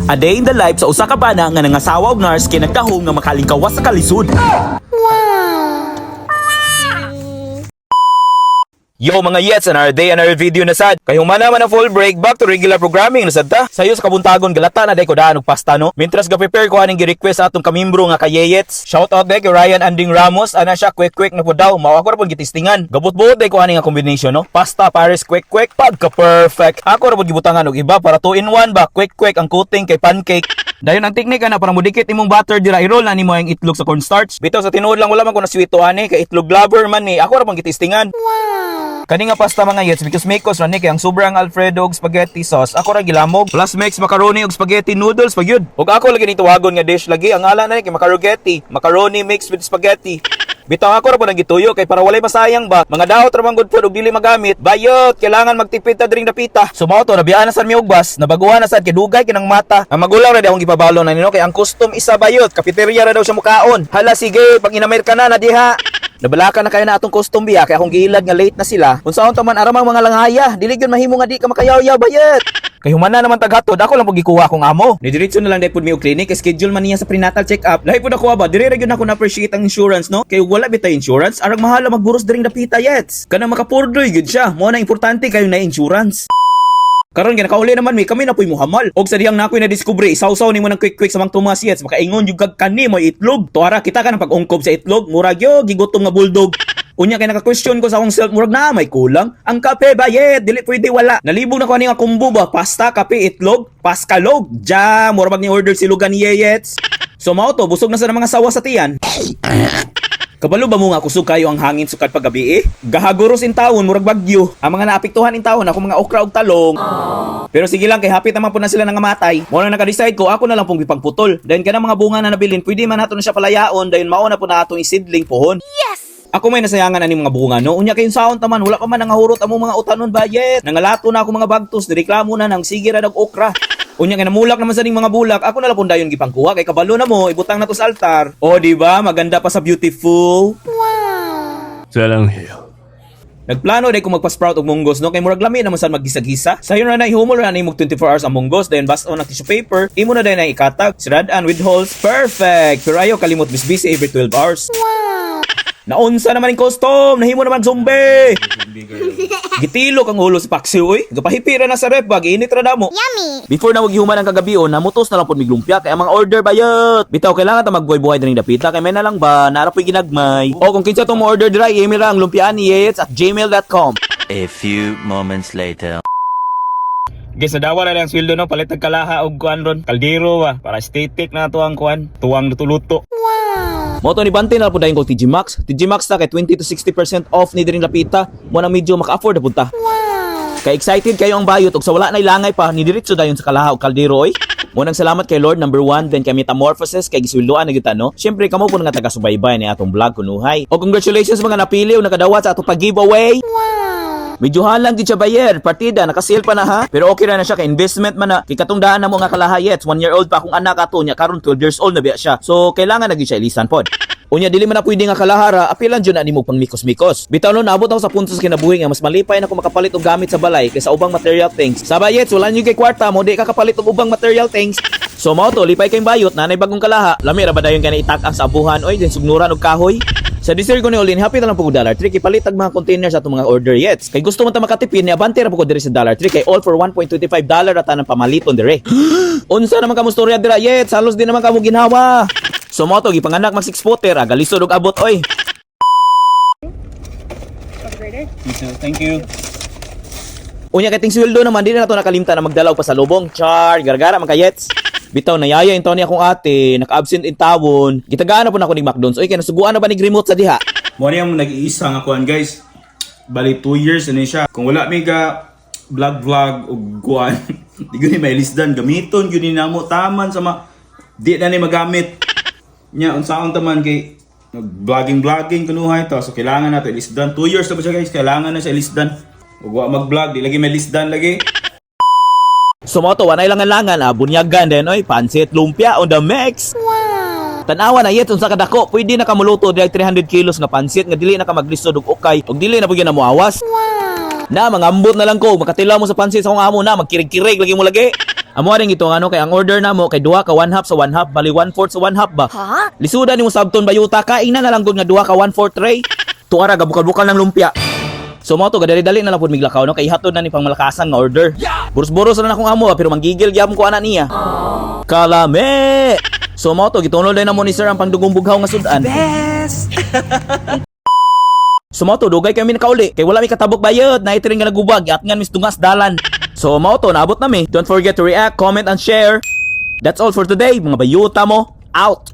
A day in the life sa usa ka bana nga nangasawa og nurse kay nagtahong nga makalingkawas sa kalisod. Yo mga yets, another day, another video na sad. Kay humana man ang full break, back to regular programming na sad ta. Sayo sa kabuntagon galata na day ko daan og pasta no. Mintras ga prepare ko aning gi-request sa atong kamimbro nga kayeyets. Shout out day kay Ryan Anding Ramos, ana siya quick na po daw. Mao ako ra pud gitistingan. Gabot-buot day ko aning nga combination no. Pasta pares quick pagka perfect. Ako ra pud gibutangan og iba para 2 in 1 ba. Quick ang coating kay pancake. Dayon ang teknik ana para mudikit imong butter dira i-roll na nimo ang itlog sa cornstarch. Bitaw sa tinuod lang wala man ko na sweeto ani kay itlog lover man ni. Ako ra pang gitistingan. Kani nga pasta mga yets because makos ra ni kay ang sobrang alfredo ug spaghetti sauce ako ra gilamog plus mix macaroni ug spaghetti noodles pa gyud. Ug ako lagi nito wagon nga dish lagi ang ngalan na ni kay macaroni mixed with spaghetti. Bitaw ako ra po nagituyo kay para walay masayang ba. Mga daot ra man gud pud ug dili magamit. Bayot kailangan magtipid ta dring dapita. Sumaw to nabiyaan na sad mi og bus, nabaguhan na sad kay dugay kinang mata. Ang magulang ra di akong gipabalo na nino kay ang custom isa bayot, cafeteria ra daw siya mukaon. Hala sige, pag in-America na diha. Nabalaka na kaya na atong custom biya kay akong giilad nga late na sila. Unsaon ta man aramang mga langhaya, dili gyud mahimo nga di ka makayaw-yaw bayot. Kay humana naman taghatod, ako lang pag gikuha akong amo. Ni diretso na lang dai pud mi og clinic, schedule man niya sa prenatal check-up. Lahi pud ako ba, dire ra gyud ako na appreciate ang insurance no. Kay wala bitay insurance, arag mahal magburos diring dapita yets. Kana makapurdoy gyud siya, mo na importante kayo na insurance. Karon ginakauli naman mi kami na puy muhamal. Og sa dihang nakoy na discover isaw-saw nimo ng quick sa mga tumas yets, makaingon yung kani mo itlog. Tuara kita ka ng pag-ungkob sa itlog, murag yo gigutom nga bulldog. Unya kay naka-question ko sa akong self, murag na may kulang. Ang kape bayet, dili pwede wala. Nalibog na ko ani nga combo ba, pasta, kape, itlog, paskalog. Ja, murag ni order si Lugan yets. So mao to, busog na sa mga sawa sa tiyan. Kabalo ba mo nga kusog kayo ang hangin sukad paggabi eh? Gahaguros in taon, murag bagyo. Ang mga naapektuhan in taon, ako mga okra og talong. Pero sige lang, kay hapit naman po na sila nangamatay. Mo na naka-decide ko, ako na lang pong ipagputol. Dahil ka na mga bunga na nabilin, pwede man nato na siya palayaon, dahil mauna po na atong isidling pohon. Yes! Ako may nasayangan ani mga bunga no. Unya kayong saon taman, wala pa man nangahurot amo mga utanon bayet. Nangalato na ako mga bagtos, nireklamo na nang sige ra dag okra. Unya kay namulak naman sa ning mga bulak, ako na lang pud dayon gipangkuha kay kabalo na mo, ibutang na to sa altar. O di ba, maganda pa sa beautiful. Wow. 사랑해요. Nagplano day ko magpa-sprout og munggos no kay murag lami naman sa maggisag-gisa. Sayo na na ihumol na imong 24 hours ang munggos, then bas on ang tissue paper, imo na day na ikatag, siradan with holes. Perfect. Pero ayo kalimot bisbisi every 12 hours. Wow. Naunsa naman yung custom, nahimo naman zombie. Gitilo kang ulo si Paxi oy. Gapahipira na sa rep, init ra damo. Yummy! Before na maghihuman ang kagabion, namutos na lang pud miglumpia kay ang mga order bayot. Bitaw kailangan ta magbuhay-buhay dining dapita kay may na lang ba nara po'y ginagmay. O kung kinsa tong order dira, email ra ang lumpianiyets@gmail.com. A few moments later. Guys, nadawa na lang sweldo no, palitag kalaha og kuan ron, kaldero ba para aesthetic na to ang kuan, tuwang luto-luto. Moto ni Bante na po dayon ko TG Maxx. TG Maxx ta kay 20 to 60% off ni diring lapita. Mo na medyo maka-afford na punta. Wow. Kay excited kayo ang bayot ug sa wala na ilangay pa ni diretso dayon sa kalaha og kaldero oy. Mo nang salamat kay Lord number 1 then kay Metamorphosis kay gisweldoan na gyud no. Syempre kamo po nga taga-subaybay ni atong vlog kunuhay. O congratulations mga napili o nakadawat sa atong pag-giveaway. Wow. Medyo halang gid siya bayer, partida naka-sale pa na ha. Pero okay ra na siya kay investment man na. Kay katungdaan na mo nga kalahayet, 1 year old pa akong anak ato nya karon 12 years old na biya siya. So kailangan na gid siya ilisan pod. Unya dili man na pwede nga kalahara, apilan jud na nimo pang mikos-mikos. Bitaw no naabot ako sa punto sa kinabuhi nga mas malipay na ko makapalit og gamit sa balay kaysa ubang material things. Sa bayet wala niyo kay kwarta mo di ka kapalit og ubang material things. So mao to lipay kay bayot nanay bagong kalaha. Lami ra ba dayon kay itak-ang sa abuhan oy din sugnuran og kahoy. Sa dessert ko ni Olin, happy na lang po Dollar Tree kay palit ang mga container sa itong mga order yets. Kay gusto mo ta makatipid ni abante ra po ko diri sa Dollar Tree kay all for $1.25 ata nang pamaliton dire. Unsa naman kamo storya dira yets? Halos din naman kamo ginhawa. So mo to gipanganak mag 6-footer, agalisod og abot oy. Thank you. Unya kay ting sweldo naman dili na to nakalimta na magdalaw pa sa lubong. Char, gargara man kay yets. Bitaw na yaya intaw ni akong ate, naka-absent in tawon. Gitagaan na po na ako ni McDonald's. Oy, kaya nasuguan na ba ni remote sa diha? Mo niyang nag-iisa nga kuan guys. Bali 2 years na siya. Kung wala may ga vlog og kuan, di gani may lisdan gamiton gyud ni namo taman sa di na ni magamit. Nya unsaon taman kay nag-vlogging kunuhay to. So kailangan nato lisdan. 2 years na ba siya guys? Kailangan na siya lisdan. Ug wa mag-vlog, di lagi may lisdan lagi. Sumoto, wanay langan-langan, bunyagan din, oy, pansit, lumpia, on the mix. Wow! Tanawa na yet, unsa kadako, pwede na kamuluto dahil 300 kilos nga pansit, nga dili na ka maglisod og ukay, og dili na po yun na muawas. Wow! Na, mangambot na lang ko, makatila mo sa pansit sa kong amo na, magkirig-kirig, lagi mo lagi. Amo ring ito ano kay ang order namo kay duha ka 1/2 sa 1/2 bali 1/4 sa 1/2 ba. Ha? Lisudan nimo sabton bayuta kain na lang gud nga duha ka 1/4 tray. Tuara gabukal-bukal ng lumpia. So mo to gadali-dali na lang pud miglakaw no kay hatod na ni pangmalakasan nga order. Buros-buros na akong amo pero manggigil gyapon ko ana niya. Kalame. So mo to gitunol din na mo ni sir ang pangdugong bughaw nga sudan. Best. So mo to dugay kami nakauli kay wala mi katabok bayad na itiring nga nagubag at ngan mis dungas dalan. So mo to naabot na mi. Don't forget to react, comment and share. That's all for today mga bayuta mo. Out.